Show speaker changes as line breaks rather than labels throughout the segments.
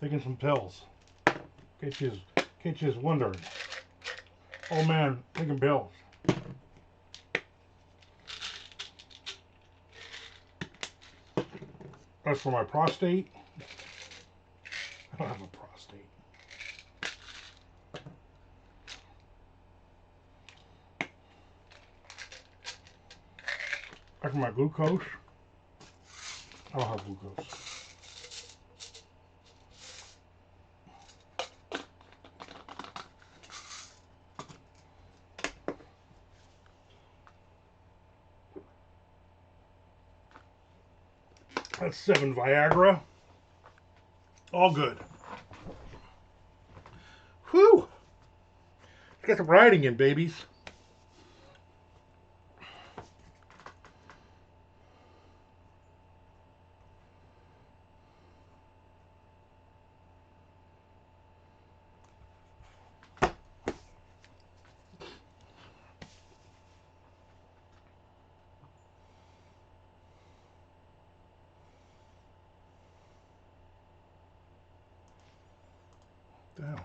taking some pills. In case you was wondering. Oh man, taking pills. That's for my prostate. I don't have a prostate. That's for my glucose. I don't have glucose. That's 7 Viagra. All good. Whew. Let's get some riding in, babies. Damn.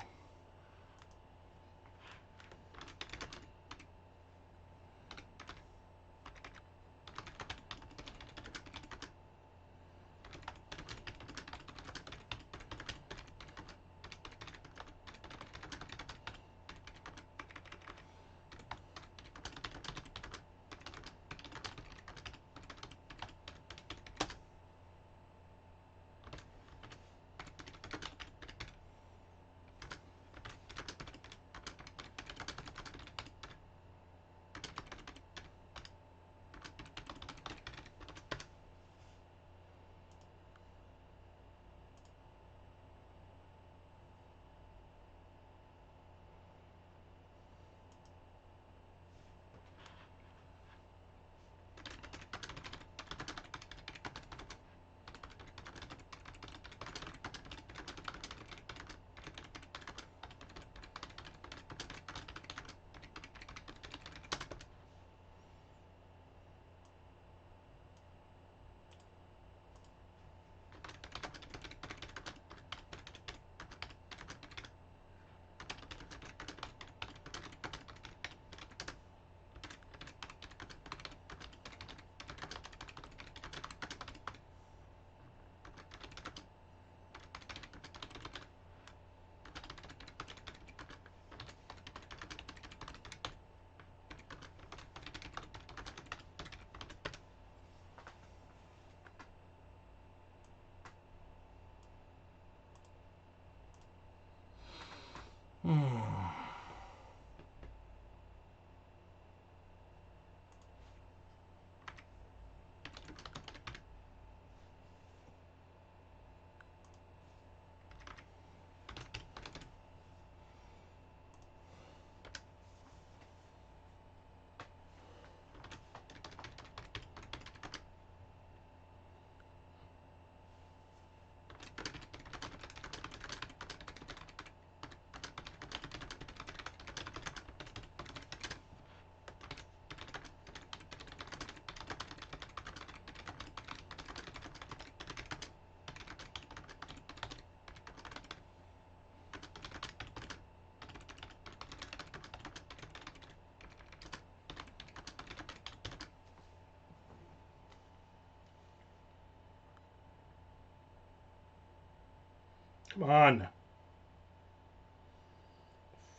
Come on.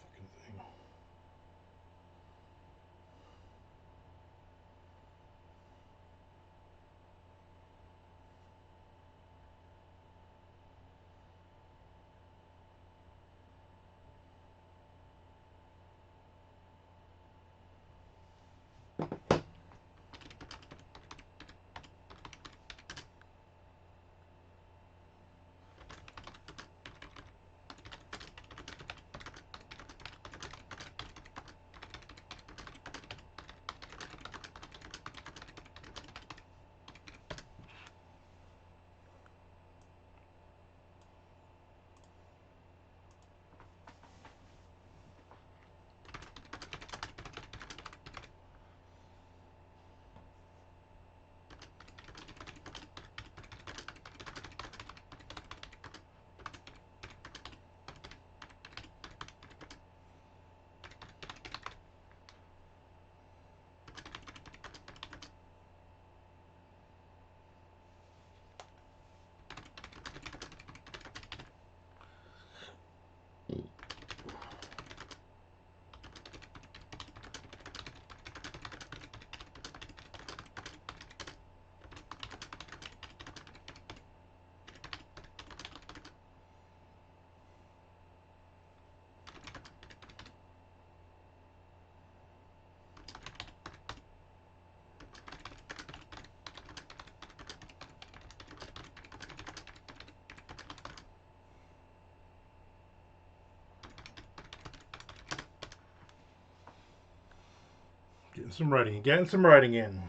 Fucking thing. Getting some writing in.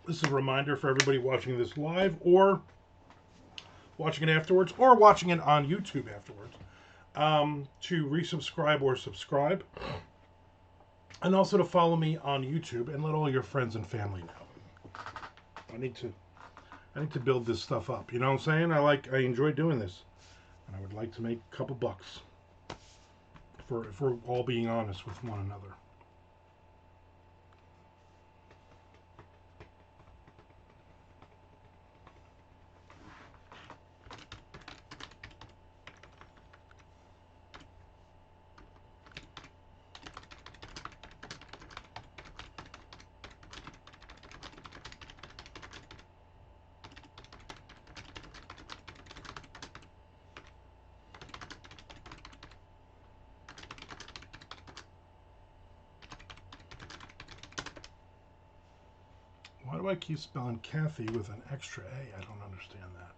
This is a reminder for everybody watching this live or watching it afterwards or watching it on YouTube afterwards to resubscribe or subscribe. And also to follow me on YouTube and let all your friends and family know. I need to build this stuff up. You know what I'm saying? I enjoy doing this. And I would like to make a couple bucks. If we're all being honest with one another. Why do I keep spelling Kathy with an extra A? I don't understand that.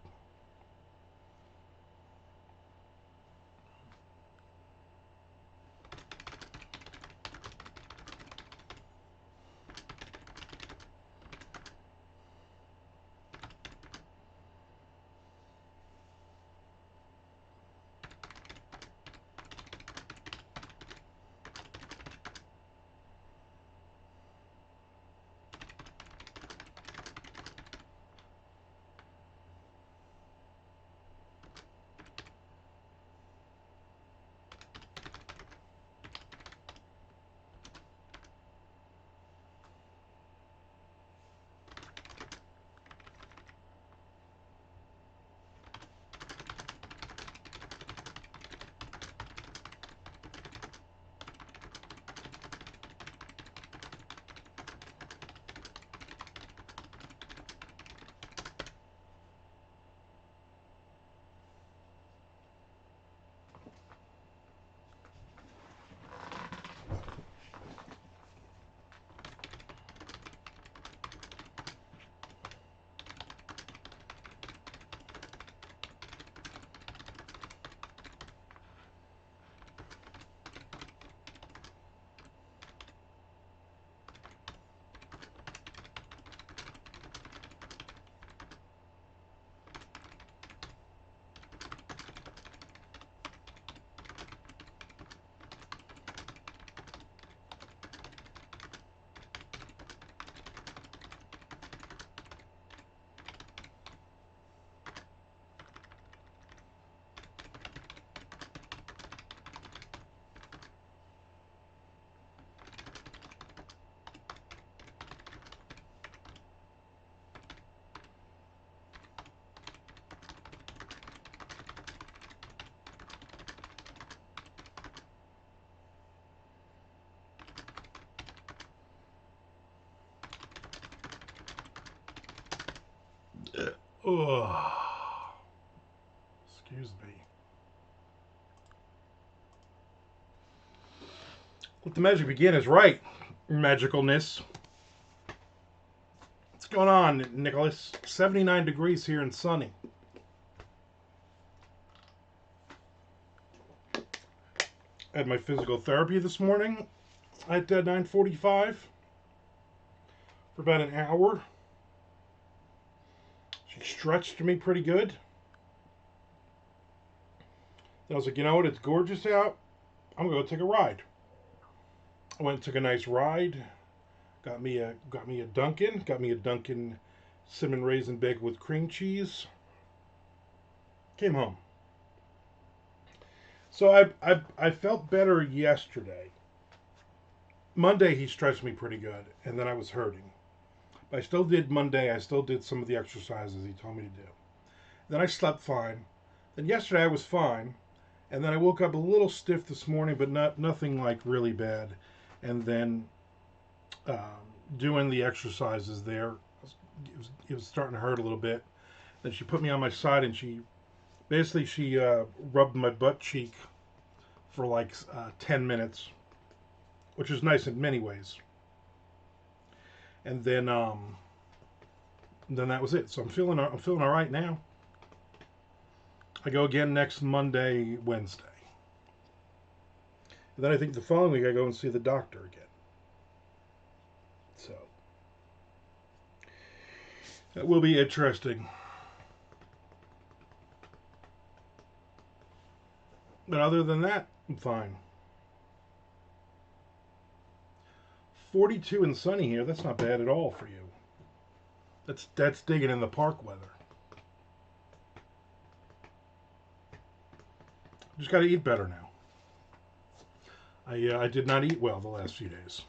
Ugh. Excuse me. Let the magic begin is right. Magicalness. What's going on, Nicholas? 79 degrees here and sunny. I had my physical therapy this morning at 9:45 for about an hour. She stretched me pretty good. Then I was like, you know what? It's gorgeous out. I'm gonna go take a ride. I went and took a nice ride. Got me a Dunkin'. Got me a Dunkin' cinnamon raisin bagel with cream cheese. Came home. So I felt better yesterday. Monday he stretched me pretty good, and then I was hurting. But I still did Monday. I still did some of the exercises he told me to do. Then I slept fine. Then yesterday I was fine, and then I woke up a little stiff this morning, but nothing like really bad. And then doing the exercises there, it was starting to hurt a little bit. Then she put me on my side, and she rubbed my butt cheek for like 10 minutes, which is nice in many ways. And then that was it. So I'm feeling all right now. I go again next Monday, Wednesday. And then I think the following week I go and see the doctor again. So that will be interesting. But other than that, I'm fine. 42 and sunny here. That's not bad at all for you. That's digging in the park weather. Just got to eat better now. I did not eat well the last few days.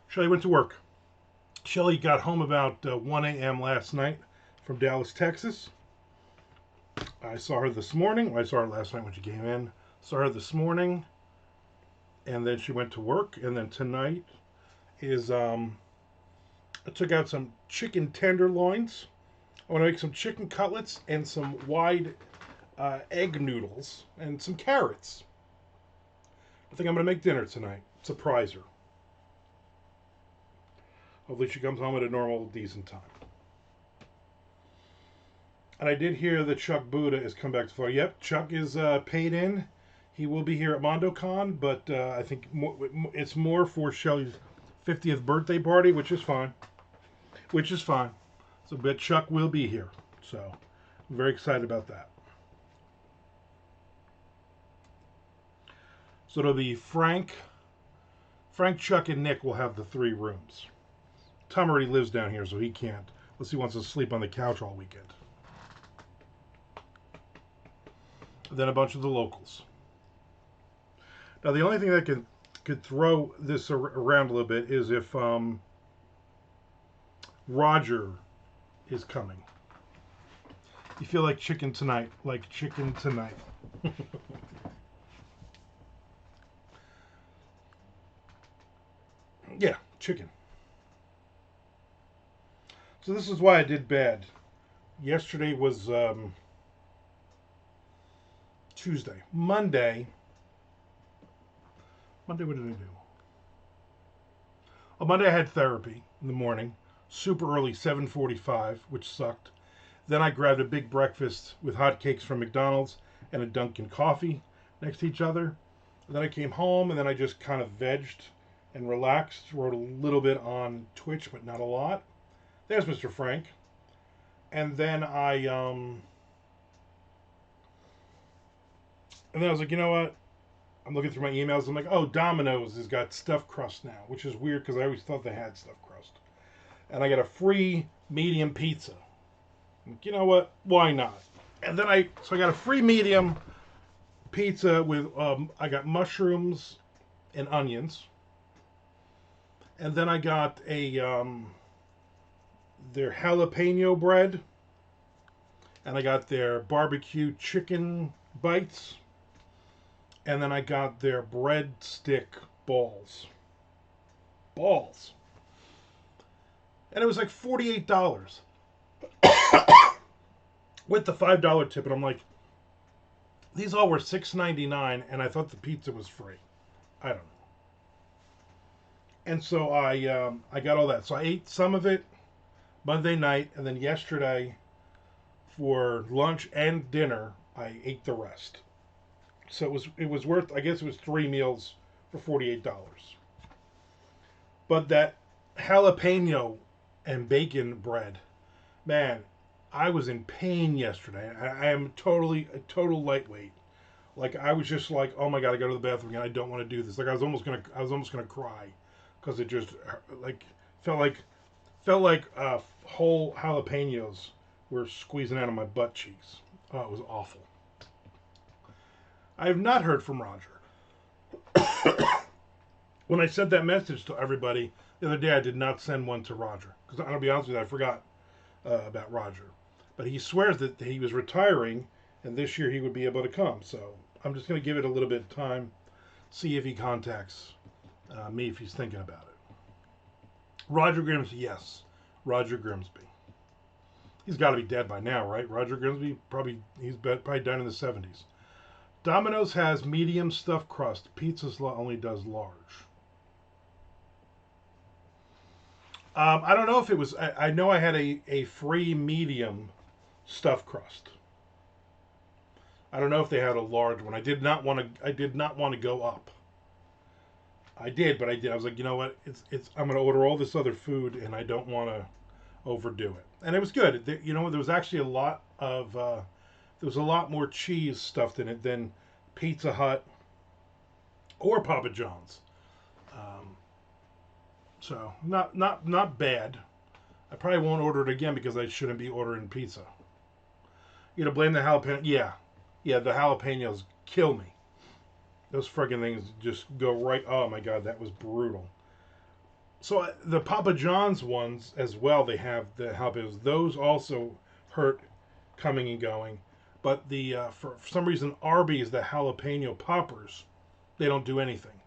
Shelly went to work. Shelly got home about 1 a.m. last night from Dallas, Texas. I saw her this morning. I saw her last night when she came in. Saw her this morning. And then she went to work. And then tonight is, I took out some chicken tenderloins. I want to make some chicken cutlets and some wide egg noodles and some carrots. I think I'm going to make dinner tonight. Surprise her. Hopefully she comes home at a normal, decent time. And I did hear that Chuck Buddha has come back to Florida. Yep, Chuck is paid in. He will be here at MondoCon, but I think it's more for Shelly's 50th birthday party, which is fine. So, but Chuck will be here. So, I'm very excited about that. So it'll be Frank, Chuck, and Nick will have the 3 rooms. Tom already lives down here, so he can't. Unless he wants to sleep on the couch all weekend. And then a bunch of the locals. Now, the only thing that could throw this around a little bit is if Roger is coming. You feel like chicken tonight. Like chicken tonight. Yeah, chicken. So this is why I did bad. Yesterday was Tuesday. Monday, what did I do? On Monday I had therapy in the morning. Super early, 7:45, which sucked. Then I grabbed a big breakfast with hot cakes from McDonald's and a Dunkin' coffee next to each other. And then I came home and then I just kind of vegged and relaxed. Wrote a little bit on Twitch, but not a lot. There's Mr. Frank. And then I was like, you know what? I'm looking through my emails. I'm like, oh, Domino's has got stuffed crust now, which is weird because I always thought they had stuffed crust. And I got a free medium pizza. I'm like, you know what? Why not? And then I got a free medium pizza with I got mushrooms and onions. And then I got a their jalapeno bread. And I got their barbecue chicken bites. And then I got their breadstick balls. balls. And it was like $48 with the $5 tip. And I'm like, these all were $6.99, and I thought the pizza was free. I don't know. And so I got all that. So I ate some of it Monday night, and then yesterday for lunch and dinner I ate the rest. So it was worth. I guess it was 3 meals for $48. But that jalapeno and bacon bread, man, I was in pain yesterday. I am a total lightweight. Like I was just like, oh my god, I go to the bathroom again. I don't want to do this. Like I was almost gonna cry because it just like felt like whole jalapenos were squeezing out of my butt cheeks. Oh, it was awful. I have not heard from Roger. When I sent that message to everybody the other day, I did not send one to Roger because I'm gonna be honest with you, I forgot about Roger. But he swears that he was retiring, and this year he would be able to come. So I'm just gonna give it a little bit of time, see if he contacts me if he's thinking about it. Roger Grimsby, yes, Roger Grimsby. He's got to be dead by now, right? Roger Grimsby, he's probably done in the 70s. Domino's has medium stuffed crust. Pizza's only does large. I don't know if it was. I know I had a free medium stuffed crust. I don't know if they had a large one. I did not want to go up. I did, but I did. I was like, you know what? I'm going to order all this other food, and I don't want to overdo it. And it was good. You know, there was actually a lot of there was a lot more cheese stuffed in it than Pizza Hut or Papa John's. So not bad. I probably won't order it again because I shouldn't be ordering pizza. You know, blame the jalapeno. Yeah, the jalapenos kill me. Those friggin' things just go right. Oh my god, that was brutal. So the Papa John's ones as well, they have the jalapenos. Those also hurt coming and going. But the for some reason Arby's, the jalapeno poppers, they don't do anything.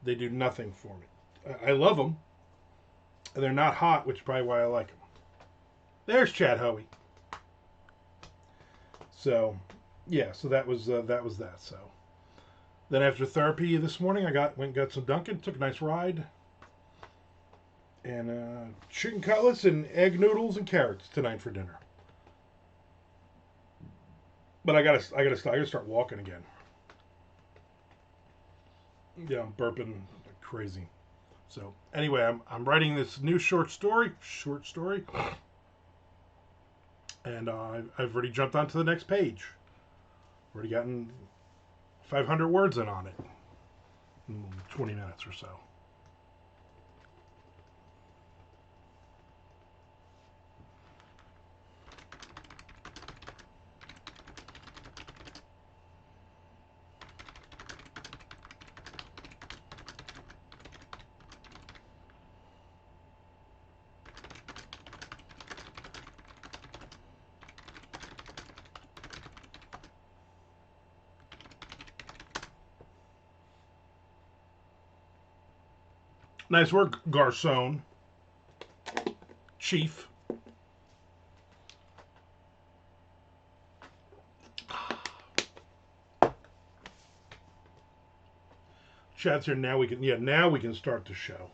They do nothing for me. I love them. They're not hot, which is probably why I like them. There's Chad Hoey. So yeah, so that was that. So then after therapy this morning, I went and got some Dunkin', took a nice ride. And chicken cutlets and egg noodles and carrots tonight for dinner. But I gotta start walking again. Yeah, I'm burping like crazy. So anyway, I'm writing this new short story, and I've already jumped onto the next page. Already gotten 500 words in on it in 20 minutes or so. Nice work, Garcon. Chief. Chat's here. Now we can start the show.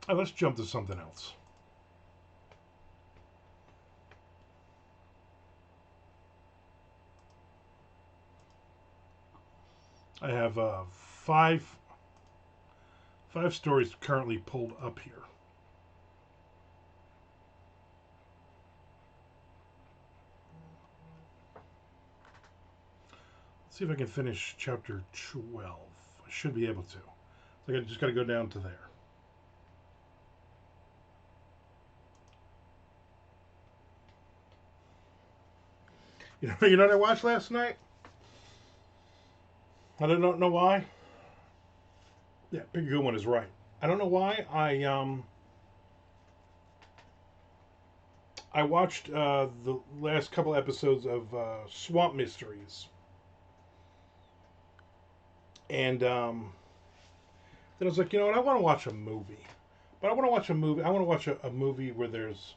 Let's jump to something else. I have five stories currently pulled up here. Let's see if I can finish chapter 12. I should be able to. So I just got to go down to there. You know what I watched last night? I don't know why. Yeah, Pick a Good One is right. I don't know why I watched the last couple episodes of Swamp Mysteries, and then I was like, you know what? I want to watch a movie, but I want to watch a movie. I want to watch a movie where there's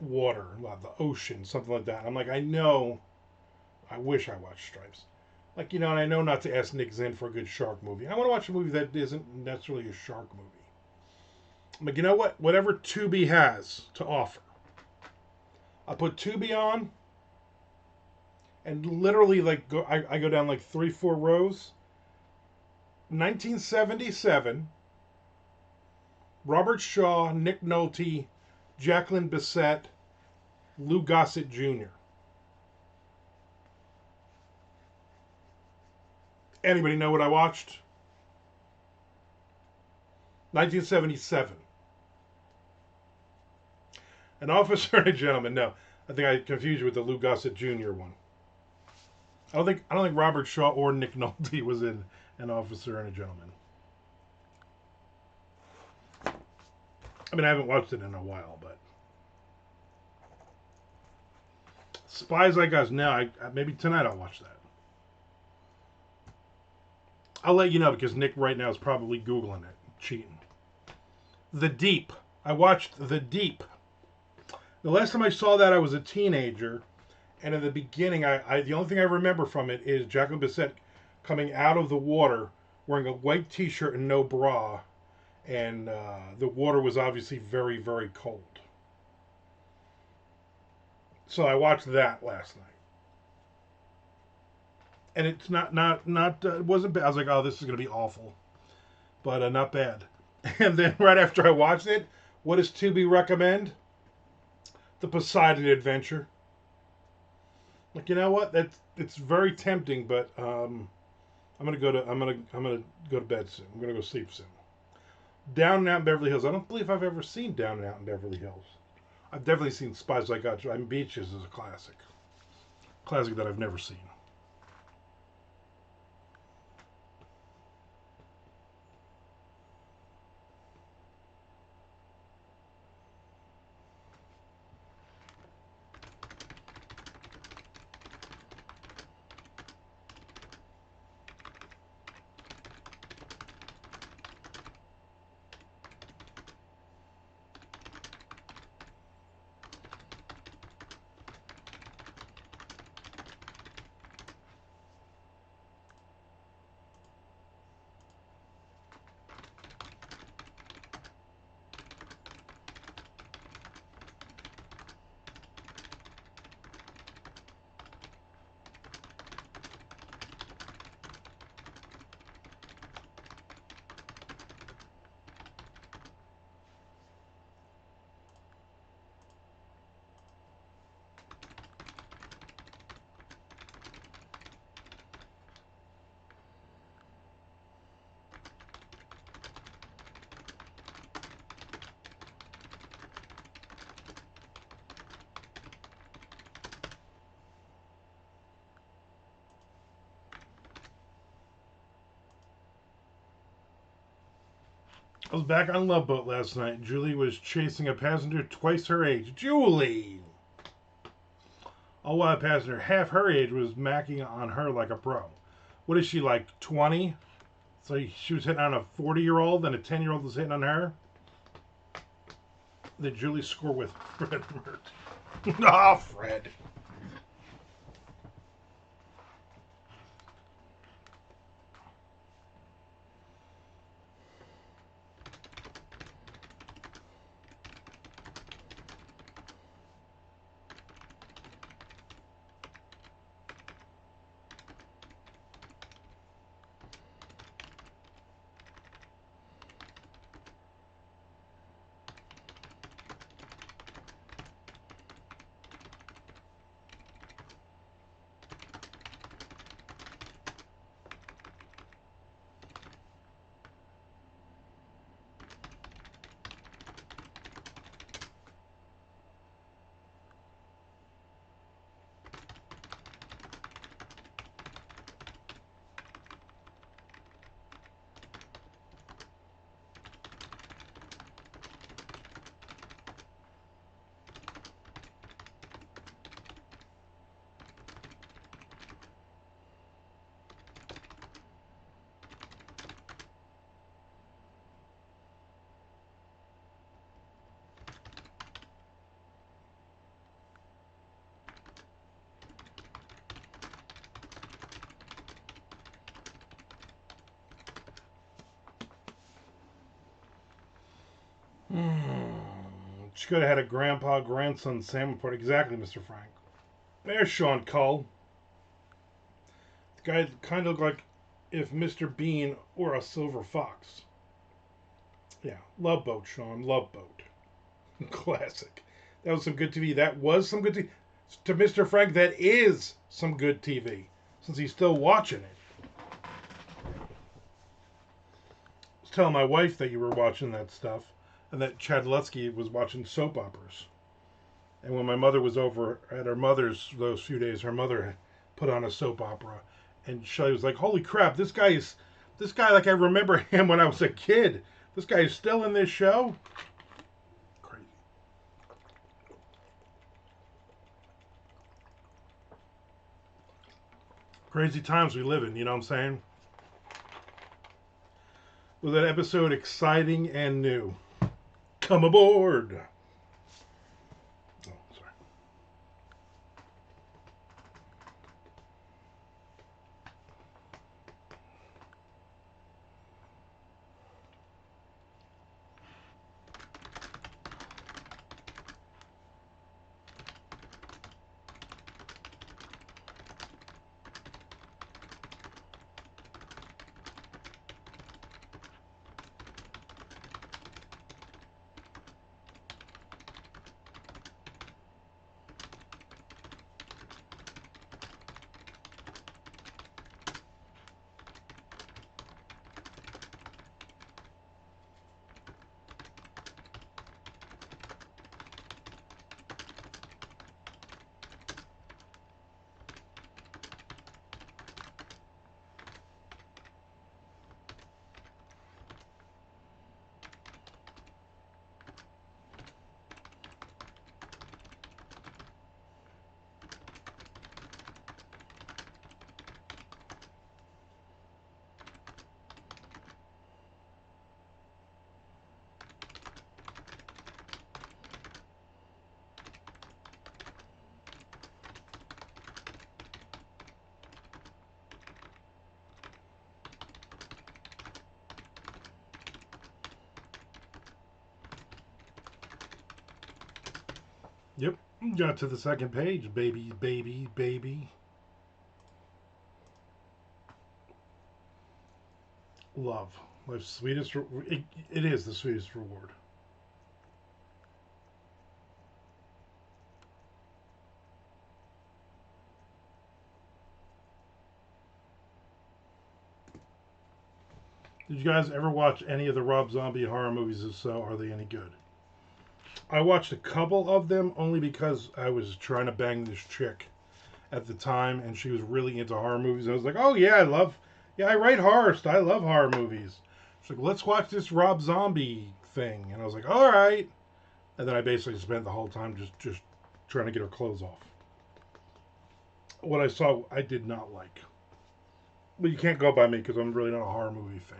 water, the ocean, something like that. And I'm like, I know. I wish I watched Stripes. Like, you know, and I know not to ask Nick Zinn for a good shark movie. I want to watch a movie that isn't necessarily a shark movie. I'm like, you know what? Whatever Tubi has to offer, I put Tubi on, and literally, like, I go down like 3, 4 rows. 1977, Robert Shaw, Nick Nolte, Jacqueline Bisset, Lou Gossett Jr. Anybody know what I watched? 1977. An Officer and a Gentleman. No, I think I confused you with the Lou Gossett Jr. one. I don't think Robert Shaw or Nick Nolte was in An Officer and a Gentleman. I mean, I haven't watched it in a while, but Spies Like Us. Now, maybe tonight I'll watch that. I'll let you know because Nick right now is probably Googling it, cheating. The Deep. I watched The Deep. The last time I saw that, I was a teenager, and in the beginning, the only thing I remember from it is Jacqueline Bisset coming out of the water wearing a white T-shirt and no bra, and the water was obviously very, very cold. So I watched that last night, and it's not it wasn't bad. I was like, oh, this is gonna be awful, but not bad. And then right after I watched it, what does Tubi recommend? The Poseidon Adventure. Like, you know what? It's very tempting, but I'm gonna go to bed soon. I'm gonna go sleep soon. Down and Out in Beverly Hills. I don't believe I've ever seen Down and Out in Beverly Hills. I've definitely seen Spies Like Us. I mean, Beaches is a classic. Classic that I've never seen. I was back on Love Boat last night. Julie was chasing a passenger twice her age. Julie! All while a passenger half her age was macking on her like a pro. What is she, like 20? So she was hitting on a 40-year-old and a 10-year-old was hitting on her? Did Julie score with Fred Mert? Ah, Fred. She could have had a grandpa-grandson salmon party. Exactly, Mr. Frank. There's Sean Cull. The guy kind of looked like if Mr. Bean were a silver fox. Yeah, Love Boat, Sean. Love Boat. Classic. That was some good TV. That was some good TV. To Mr. Frank, that is some good TV. Since he's still watching it. I was telling my wife that you were watching that stuff. And that Chad Lutsky was watching soap operas. And when my mother was over at her mother's those few days, her mother put on a soap opera. And Shelly was like, holy crap, this guy, like I remember him when I was a kid. This guy is still in this show? Crazy. Crazy times we live in, you know what I'm saying? Was that episode exciting and new? Come aboard! Oh, sorry. Yep, got to the second page, baby, baby, baby. Love. Life's sweetest. It is the sweetest reward. Did you guys ever watch any of the Rob Zombie horror movies? If so, are they any good? I watched a couple of them only because I was trying to bang this chick at the time, and she was really into horror movies. I was like, oh yeah, I write horror. I love horror movies. She's like, let's watch this Rob Zombie thing, and I was like, all right. And then I basically spent the whole time just trying to get her clothes off. What I saw, I did not like. But you can't go by me because I'm really not a horror movie fan.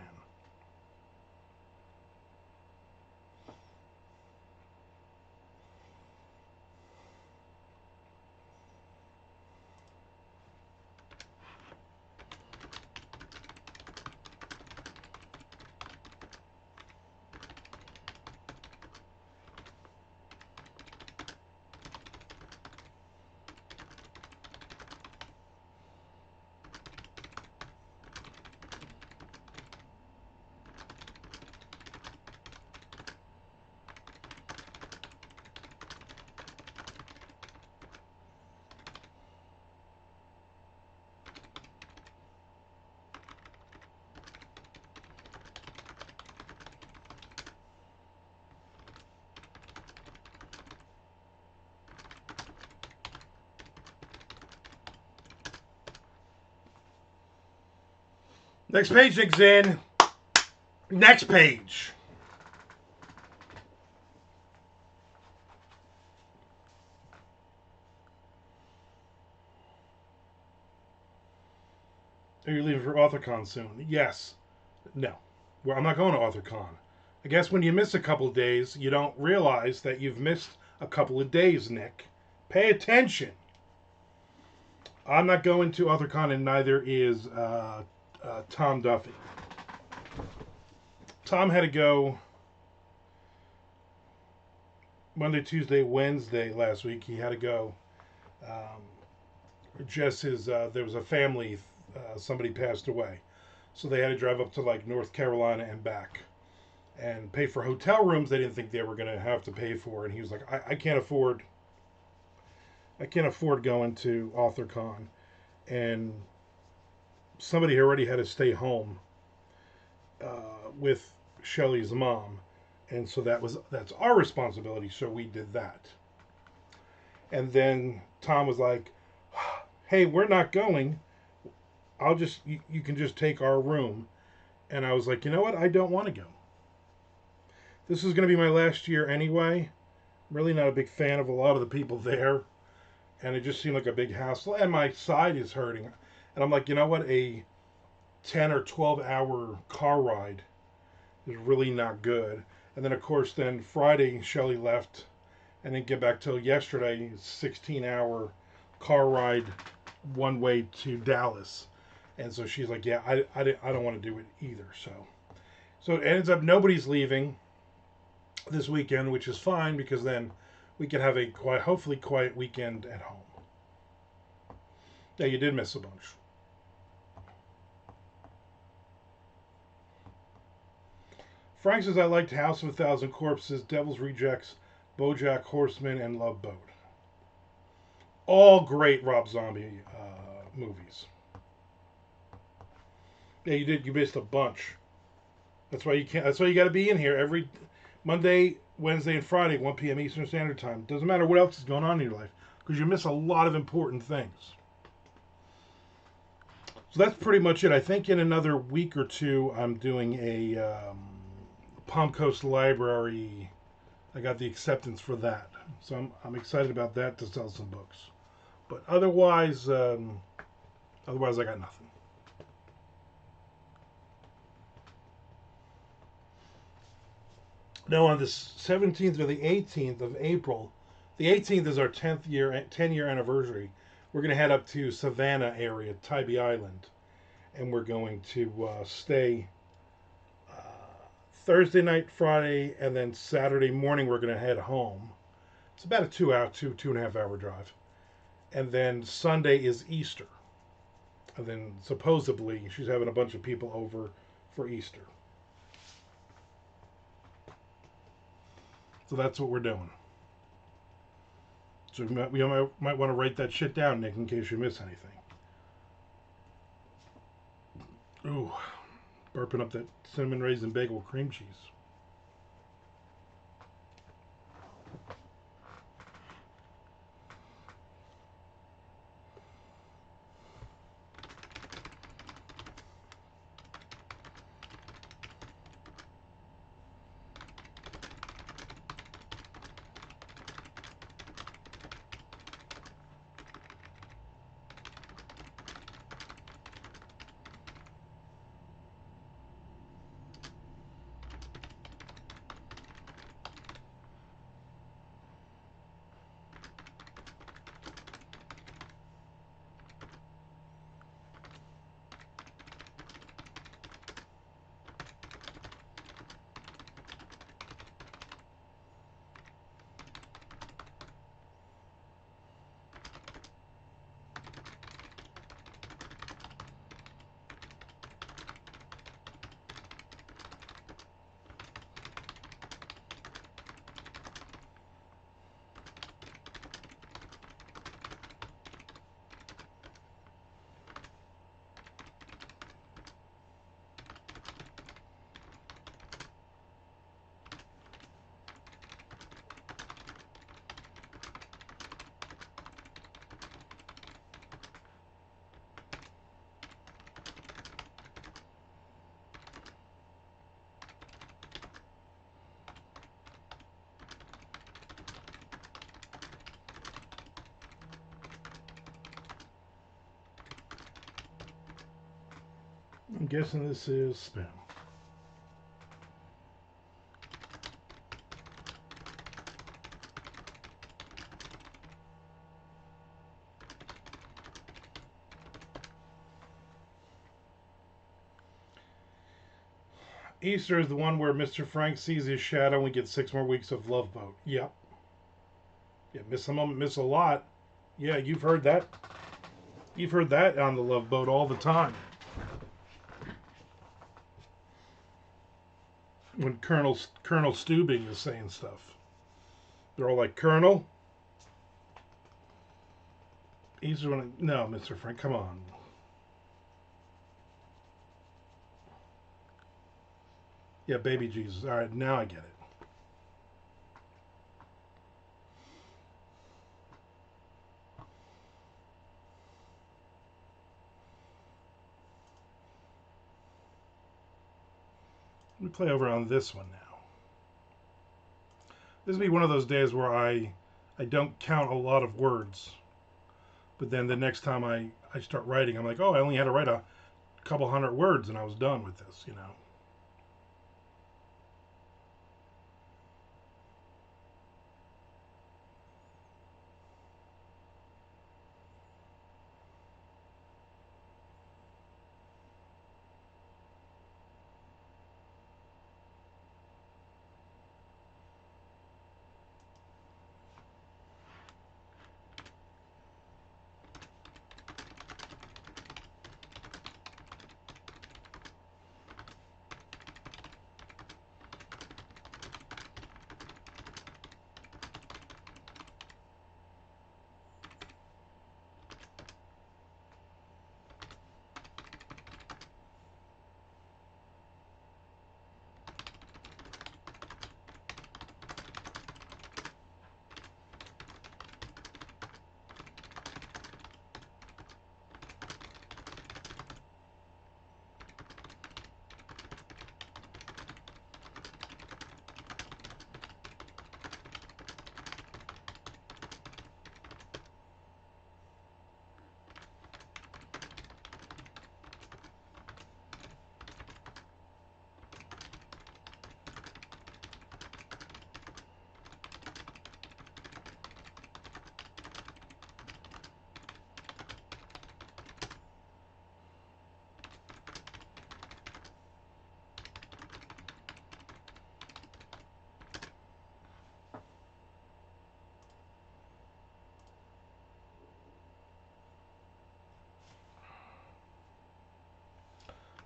Next page, Nick Zinn. Next page. Are you leaving for AuthorCon soon? Yes. No. Well, I'm not going to AuthorCon. I guess when you miss a couple of days, you don't realize that you've missed a couple of days, Nick. Pay attention. I'm not going to AuthorCon, and neither is Tom Duffy. Tom had to go Monday, Tuesday, Wednesday last week, he had to go. Just his, there was a family, somebody passed away. So they had to drive up to like North Carolina and back and pay for hotel rooms they didn't think they were going to have to pay for. And he was like, I can't afford going to AuthorCon. And somebody already had to stay home with Shelly's mom. And so that's our responsibility. So we did that. And then Tom was like, hey, we're not going. You can just take our room. And I was like, you know what? I don't want to go. This is going to be my last year anyway. I'm really not a big fan of a lot of the people there. And it just seemed like a big hassle. And my side is hurting. And I'm like, you know what? A 10 or 12 hour car ride is really not good. And then, of course, then Friday, Shelly left and didn't get back till yesterday. 16-hour car ride one way to Dallas. And so she's like, yeah, I don't want to do it either. So it ends up nobody's leaving this weekend, which is fine because then we can have a hopefully quiet weekend at home. Yeah, you did miss a bunch. Frank says I liked House of a Thousand Corpses, Devil's Rejects, BoJack Horseman, and Love Boat. All great Rob Zombie movies. Yeah, you did. You missed a bunch. That's why you can't. That's why you got to be in here every Monday, Wednesday, and Friday, 1 p.m. Eastern Standard Time. Doesn't matter what else is going on in your life because you miss a lot of important things. So that's pretty much it. I think in another week or two, I'm doing a Palm Coast Library. I got the acceptance for that, so I'm excited about that to sell some books. But otherwise I got nothing. Now on the 17th or the 18th of April, the 18th is our 10-year anniversary. We're going to head up to Savannah area, Tybee Island, and we're going to stay Thursday night, Friday, and then Saturday morning we're going to head home. It's about a 2.5 hour drive. And then Sunday is Easter. And then supposedly she's having a bunch of people over for Easter. So that's what we're doing. So we might want to write that shit down, Nick, in case you miss anything. Ooh, burping up that cinnamon raisin bagel with cream cheese. I'm guessing this is spam. Easter is the one where Mr. Frank sees his shadow and we get 6 more weeks of Love Boat. Yep. Yeah, miss a moment, miss a lot. Yeah, you've heard that. You've heard that on the Love Boat all the time. When Colonel Steubing is saying stuff, they're all like, Colonel. He's one. No, Mr. Frank, come on. Yeah, baby Jesus. All right, now I get it. Let me play over on this one now. This will be one of those days where I don't count a lot of words, but then the next time I start writing, I'm like, oh, I only had to write a couple hundred words and I was done with this, you know.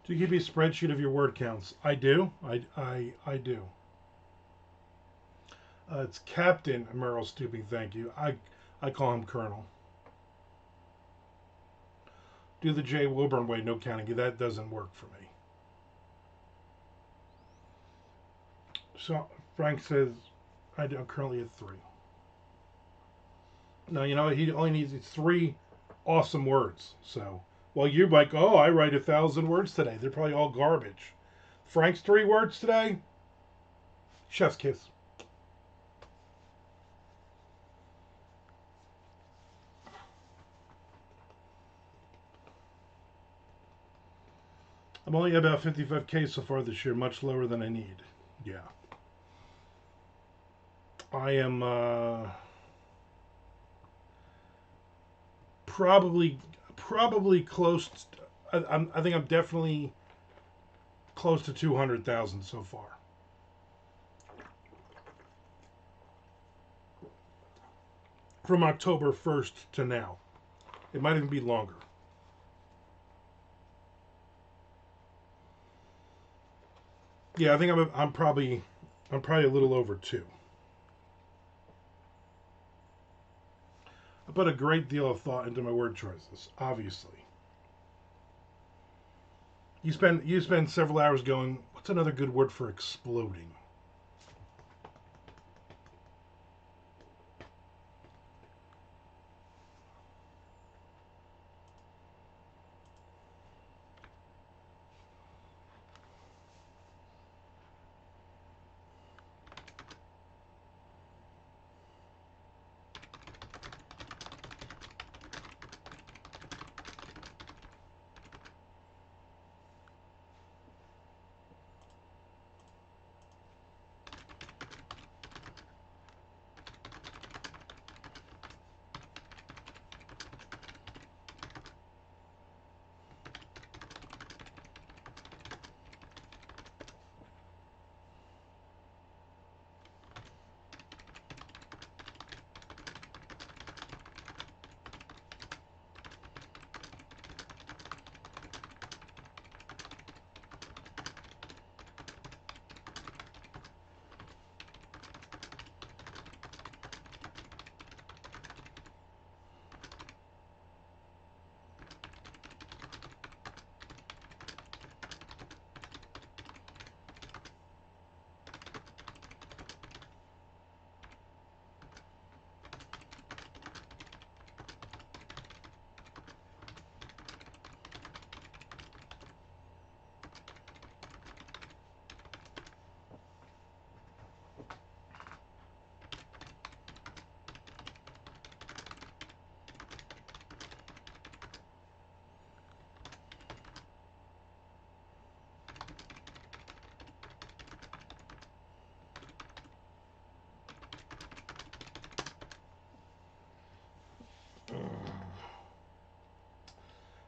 Do you keep a spreadsheet of your word counts? I do. I do. It's Captain Merrill Stooping. Thank you. I call him Colonel. Do the Jay Wilburn way, no counting. That doesn't work for me. So Frank says I'm currently at 3. No, you know he only needs 3 awesome words. So, well, you're like, oh, I write 1,000 words today. They're probably all garbage. Frank's 3 words today. Chef's kiss. I'm only at about 55K so far this year, much lower than I need. Yeah. I am probably close. I think I'm definitely close to 200,000 so far. From October 1st to now. It might even be longer. Yeah, I think I'm probably a little over 2. I put a great deal of thought into my word choices, obviously. You spend several hours going, what's another good word for exploding?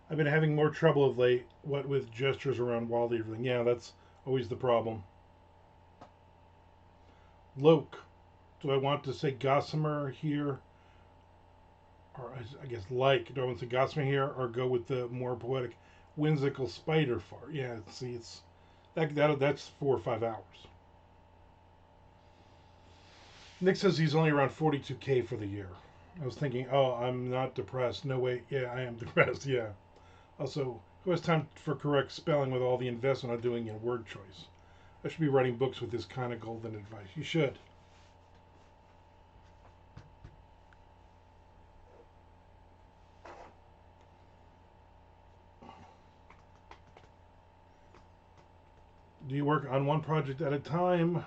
I've been having more trouble of late, what with gestures around wild everything. Yeah, that's always the problem. Loke. Do I want to say gossamer here? Or I guess like. Do I want to say gossamer here or go with the more poetic whimsical spider fart? Yeah, see, it's that's 4 or 5 hours. Nick says he's only around 42K for the year. I was thinking, oh, I'm not depressed. No way. Yeah, I am depressed. Yeah. Also, who has time for correct spelling with all the investment I'm doing in word choice? I should be writing books with this kind of golden advice. You should. Do you work on one project at a time,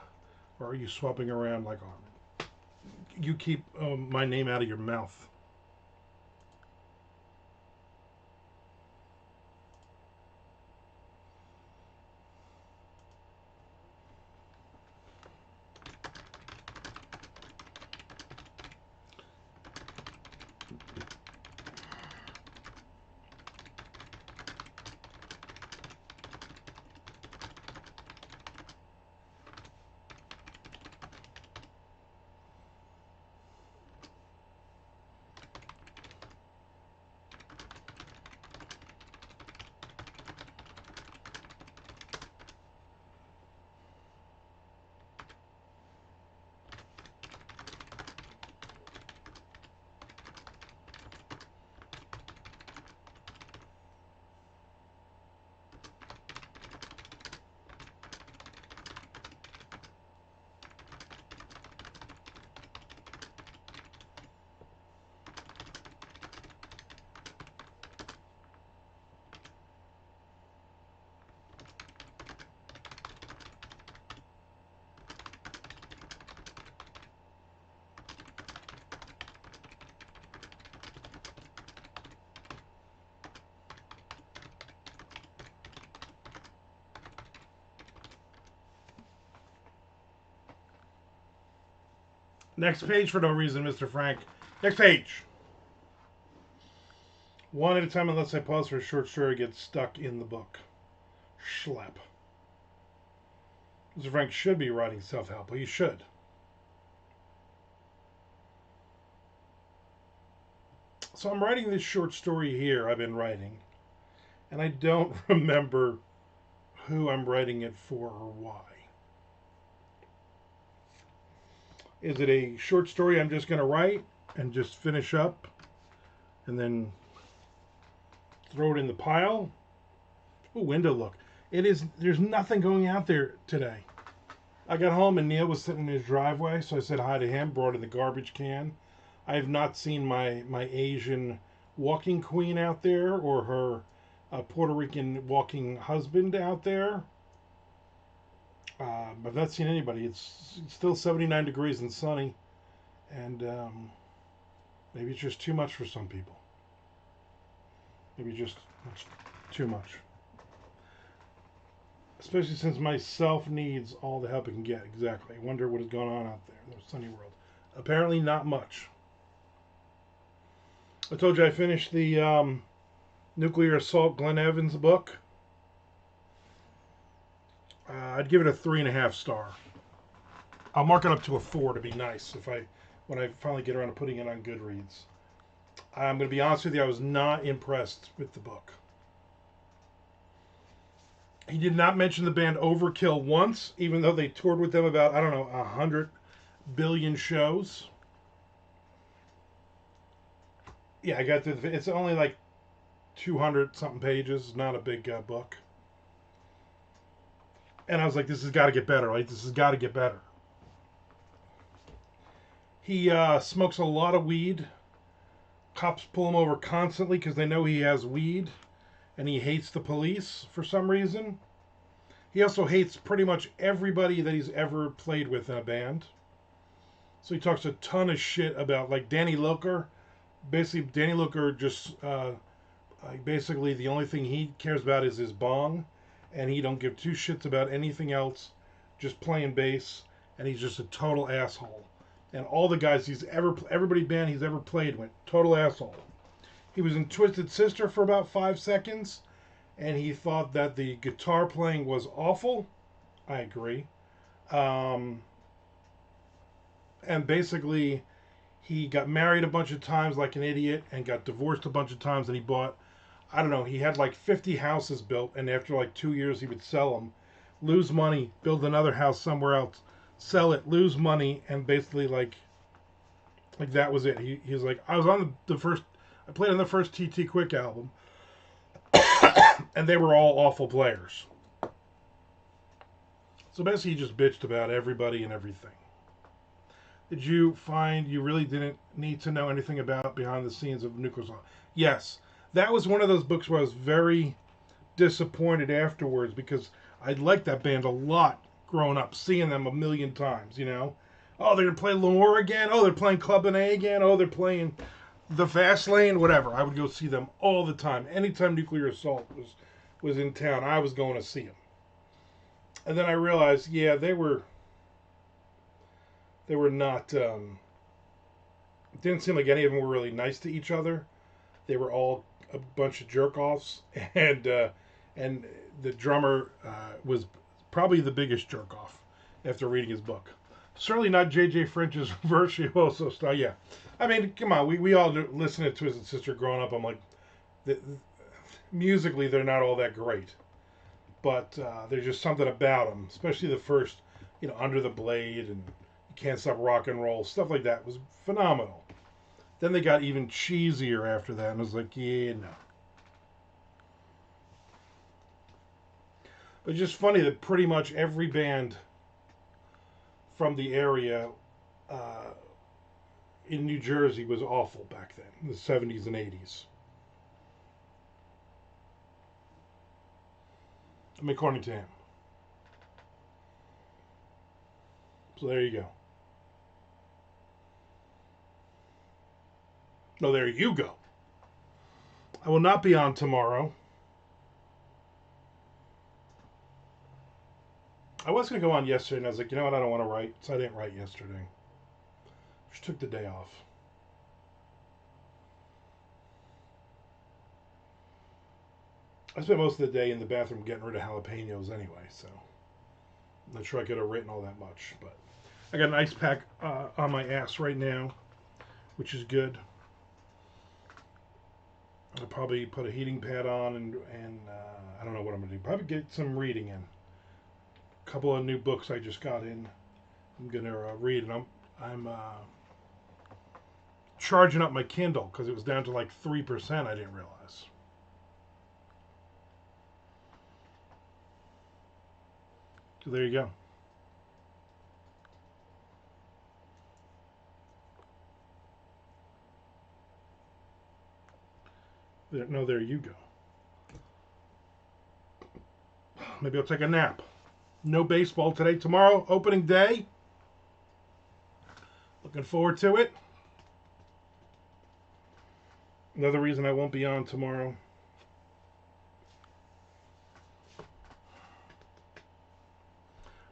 or are you swapping around like Armand? You keep my name out of your mouth. Next page for no reason, Mr. Frank. Next page. One at a time, unless I pause for a short story, gets stuck in the book. Schlep. Mr. Frank should be writing self-help. Well, he should. So I'm writing this short story here I've been writing, and I don't remember who I'm writing it for or why. Is it a short story I'm just going to write and just finish up and then throw it in the pile? Ooh, window look. It is, there's nothing going out there today. I got home and Neil was sitting in his driveway, so I said hi to him, brought in the garbage can. I have not seen my Asian walking queen out there or her Puerto Rican walking husband out there. I've not seen anybody. It's still 79 degrees and sunny, and maybe it's just too much for some people. Maybe just too much. Especially since my self needs all the help it can get. Exactly. I wonder what is going on out there in the sunny world. Apparently not much. I told you I finished the Nuclear Assault Glenn Evans book. I'd give it a 3.5 star. I'll mark it up to a 4 to be nice when I finally get around to putting it on Goodreads. I'm going to be honest with you, I was not impressed with the book. He did not mention the band Overkill once, even though they toured with them about, I don't know, 100 billion shows. Yeah, I got through it's only like 200 something pages, not a big book. And I was like, this has got to get better. Like, this has got to get better. He smokes a lot of weed. Cops pull him over constantly because they know he has weed. And he hates the police for some reason. He also hates pretty much everybody that he's ever played with in a band. So he talks a ton of shit about, like, Danny Loker. Basically, Danny Loker just, basically the only thing he cares about is his bong. And he don't give two shits about anything else, just playing bass. And he's just a total asshole. And all the guys everybody band he's ever played with, total asshole. He was in Twisted Sister for about 5 seconds, and he thought that the guitar playing was awful. I agree. Um, and basically, he got married a bunch of times like an idiot and got divorced a bunch of times, and he bought, I don't know, he had like 50 houses built, and after like 2 years he would sell them, lose money, build another house somewhere else, sell it, lose money, and basically like that was it. He was like, I was on the first, I played on the first TT Quick album, and they were all awful players. So basically he just bitched about everybody and everything. Did you find you really didn't need to know anything about behind the scenes of Nuclear Assault? Yes. That was one of those books where I was very disappointed afterwards because I liked that band a lot growing up, seeing them a million times, you know? Oh, they're going to play L'Amour again. Oh, they're playing Club N A again. Oh, they're playing The Fast Lane, whatever. I would go see them all the time. Anytime Nuclear Assault was in town, I was going to see them. And then I realized, yeah, they were not. It didn't seem like any of them were really nice to each other. They were all a bunch of jerk offs, and the drummer was probably the biggest jerk off after reading his book. Certainly not J.J. French's virtuoso style. Yeah, I mean, come on, we all listen to Twisted Sister growing up. I'm like, the, musically they're not all that great, but there's just something about them, especially the first, Under the Blade and You Can't Stop Rock and Roll, stuff like that was phenomenal. Then they got even cheesier after that, and I was like, yeah, no. But it's just funny that pretty much every band from the area uh, in New Jersey was awful back then, in the 70s and 80s. I mean, according to him. So there you go. No, there you go. I will not be on tomorrow. I was going to go on yesterday, and I was like, you know what, I don't want to write, so I didn't write yesterday. Just took the day off. I spent most of the day in the bathroom getting rid of jalapenos anyway, so I'm not sure I could have written all that much. But I got an ice pack on my ass right now, which is good. I'll probably put a heating pad on, and I don't know what I'm going to do. Probably get some reading in. A couple of new books I just got in. I'm going to read, and I'm charging up my Kindle because it was down to like 3%. I didn't realize. So there you go. There you go. Maybe I'll take a nap. No baseball today. Tomorrow, opening day. Looking forward to it. Another reason I won't be on tomorrow.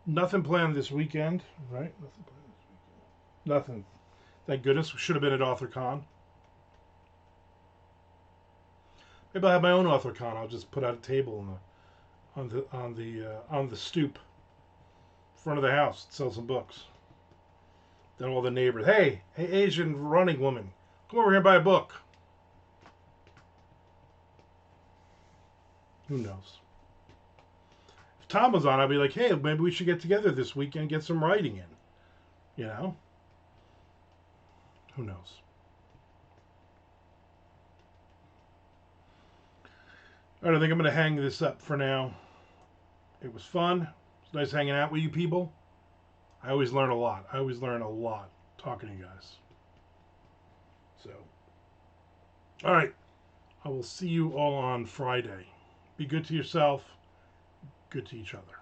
Nothing planned this weekend, right? Nothing planned this weekend. Nothing. Thank goodness. We should have been at AuthorCon. Maybe I'll have my own AuthorCon. I'll just put out a table on the stoop, in front of the house, sell some books. Then all the neighbors, hey, Asian running woman, come over here and buy a book. Who knows? If Tom was on, I'd be like, hey, maybe we should get together this weekend and get some writing in. You know? Who knows? All right, I think I'm going to hang this up for now. It was fun. It's nice hanging out with you people. I always learn a lot. I always learn a lot talking to you guys. So, all right. I will see you all on Friday. Be good to yourself, good to each other.